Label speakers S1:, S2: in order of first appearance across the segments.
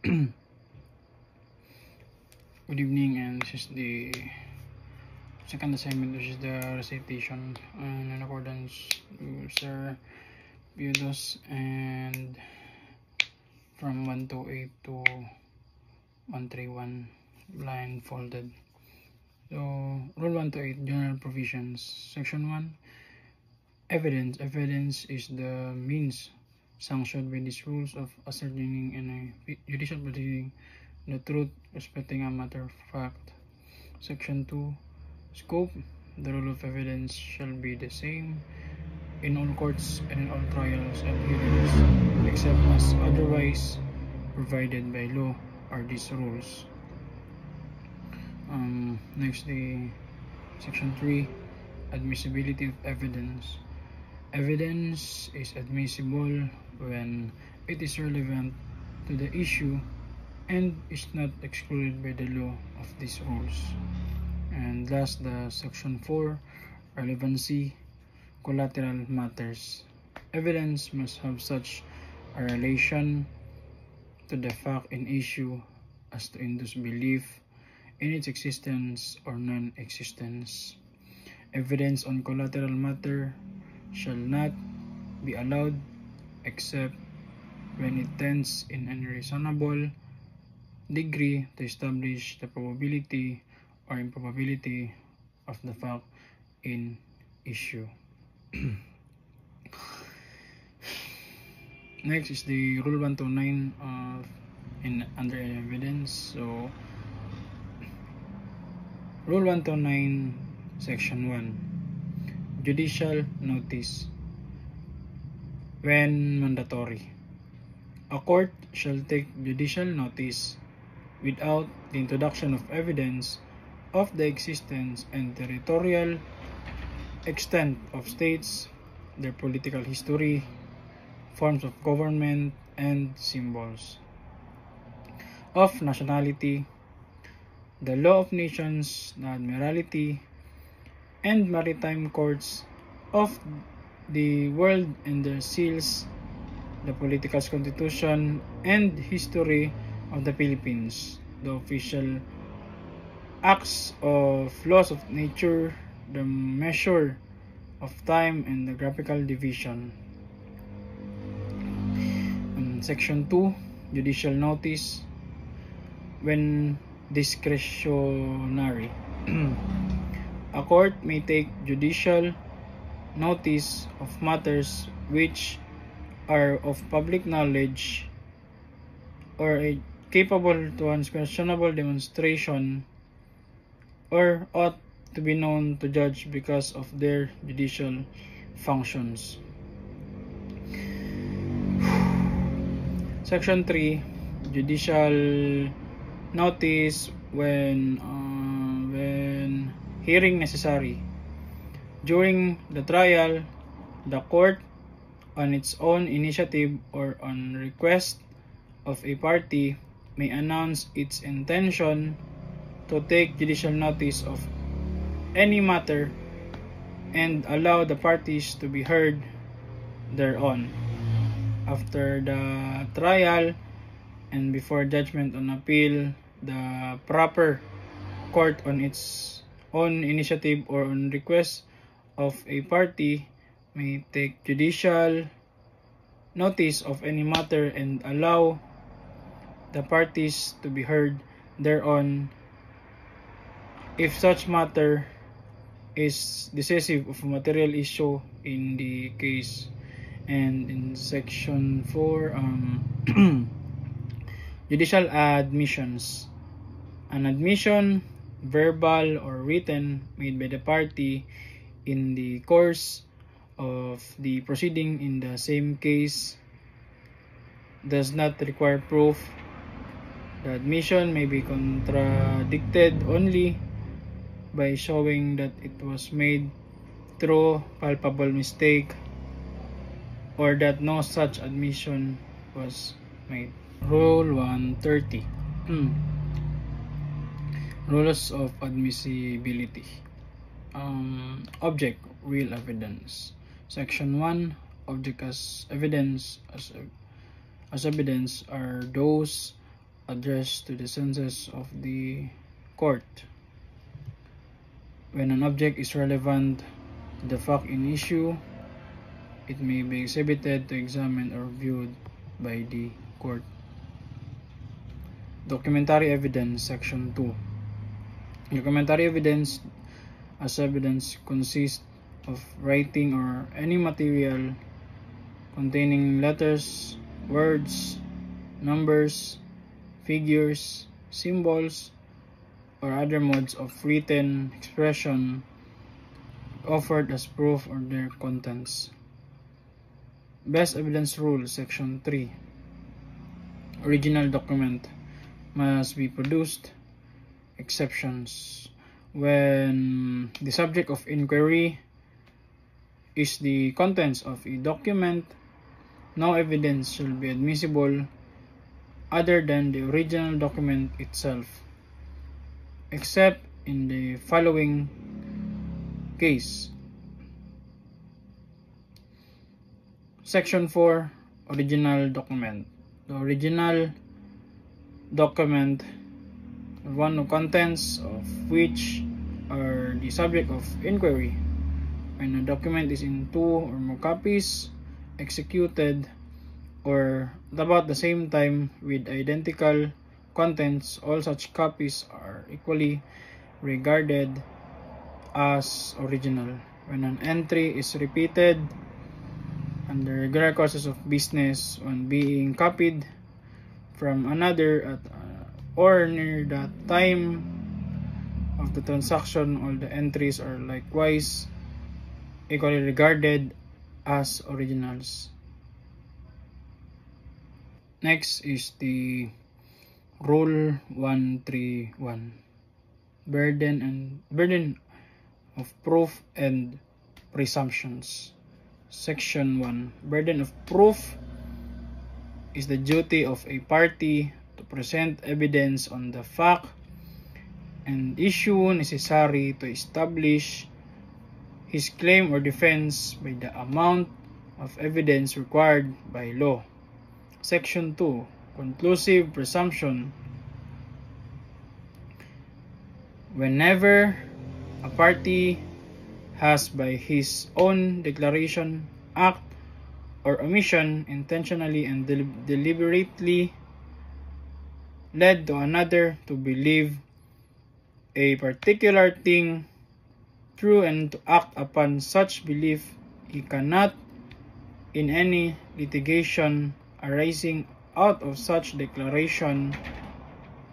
S1: Good evening, and this is the second assignment, which is the recitation in accordance with Sir Piodos, and from 128 to 131 blindfolded. So Rule 128, General Provisions. Section 1, Evidence. Evidence is the means sanctioned by these rules of ascertaining in a judicial proceeding the truth respecting a matter of fact. Section 2, Scope. The rule of evidence shall be the same in all courts and in all trials and hearings, except as otherwise provided by law are these rules. Next, the Section 3, Admissibility of evidence. Evidence is admissible when it is relevant to the issue and is not excluded by the law of these rules. And last, the Section 4, Relevancy, Collateral matters. Evidence must have such a relation to the fact in issue as to induce belief in its existence or non-existence. Evidence on collateral matter shall not be allowed except when it tends in any reasonable degree to establish the probability or improbability of the fact in issue. Next is the Rule 129 under evidence. So Rule 129, Section 1, Judicial notice. When mandatory, a court shall take judicial notice without the introduction of evidence of the existence and territorial extent of states, their political history, forms of government, and symbols of nationality, the law of nations, the admiralty, and maritime courts of the world and their seals, the political constitution and history of the Philippines, the official acts of laws of nature, the measure of time, and the graphical division. Section 2, Judicial notice. When discretionary, a court may take judicial notice of matters which are of public knowledge or capable to unquestionable demonstration or ought to be known to judge because of their judicial functions. Section 3, Judicial notice when hearing necessary. During the trial, the court, on its own initiative or on request of a party, may announce its intention to take judicial notice of any matter and allow the parties to be heard thereon. After the trial and before judgment on appeal, the proper court, on its own initiative or on request of a party, may take judicial notice of any matter and allow the parties to be heard thereon if such matter is decisive of a material issue in the case. And in Section 4, Judicial admissions. An admission, verbal or written, made by the party in the course of the proceeding in the same case does not require proof. The admission may be contradicted only by showing that it was made through palpable mistake or that no such admission was made. Rule 130. Rules of admissibility. Object, real evidence. Section 1, Object as evidence. As evidence are those addressed to the senses of the court. When an object is relevant to the fact in issue, it may be exhibited to examined or viewed by the court. Documentary evidence, section 2. Documentary evidence as evidence consists of writing or any material containing letters, words, numbers, figures, symbols, or other modes of written expression offered as proof of their contents. Best evidence rule, section 3. Original document must be produced. Exceptions: when the subject of inquiry is the contents of a document, no evidence shall be admissible other than the original document itself, except in the following case. Section 4. Original document. The original document, one of contents of which are the subject of inquiry, when a document is in 2 or more copies, executed, or about the same time with identical contents, all such copies are equally regarded as original. When an entry is repeated under regular courses of business when being copied from another at or near the time of the transaction, all the entries are likewise equally regarded as originals. Next is the Rule 131. Burden of proof and presumptions. Section 1. Burden of proof is the duty of a party to present evidence on the fact and issue necessary to establish his claim or defense by the amount of evidence required by law. Section 2. Conclusive presumption. Whenever a party has by his own declaration, act, or omission intentionally and deliberately led to another to believe a particular thing true and to act upon such belief, he cannot, in any litigation arising out of such declaration,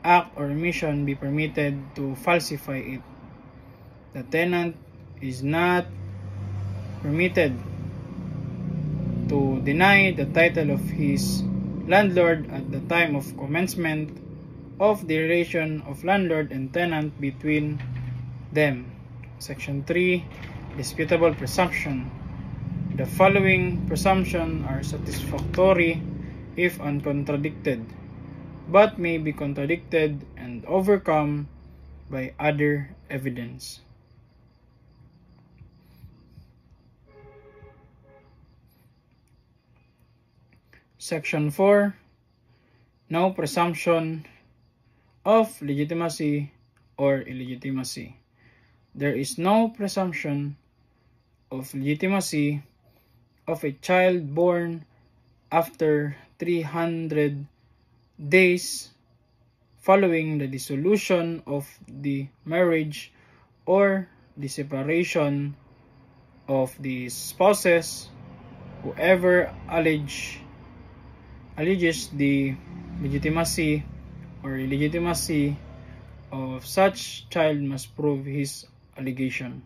S1: act, or omission, be permitted to falsify it. The tenant is not permitted to deny the title of his landlord at the time of commencement of the relation of landlord and tenant between them. Section 3. Disputable presumption. The following presumptions are satisfactory if uncontradicted, but may be contradicted and overcome by other evidence. Section 4. No presumption of legitimacy or illegitimacy. There is no presumption of legitimacy of a child born after 300 days following the dissolution of the marriage or the separation of the spouses. Whoever alleges the legitimacy or illegitimacy of such child must prove his allegation.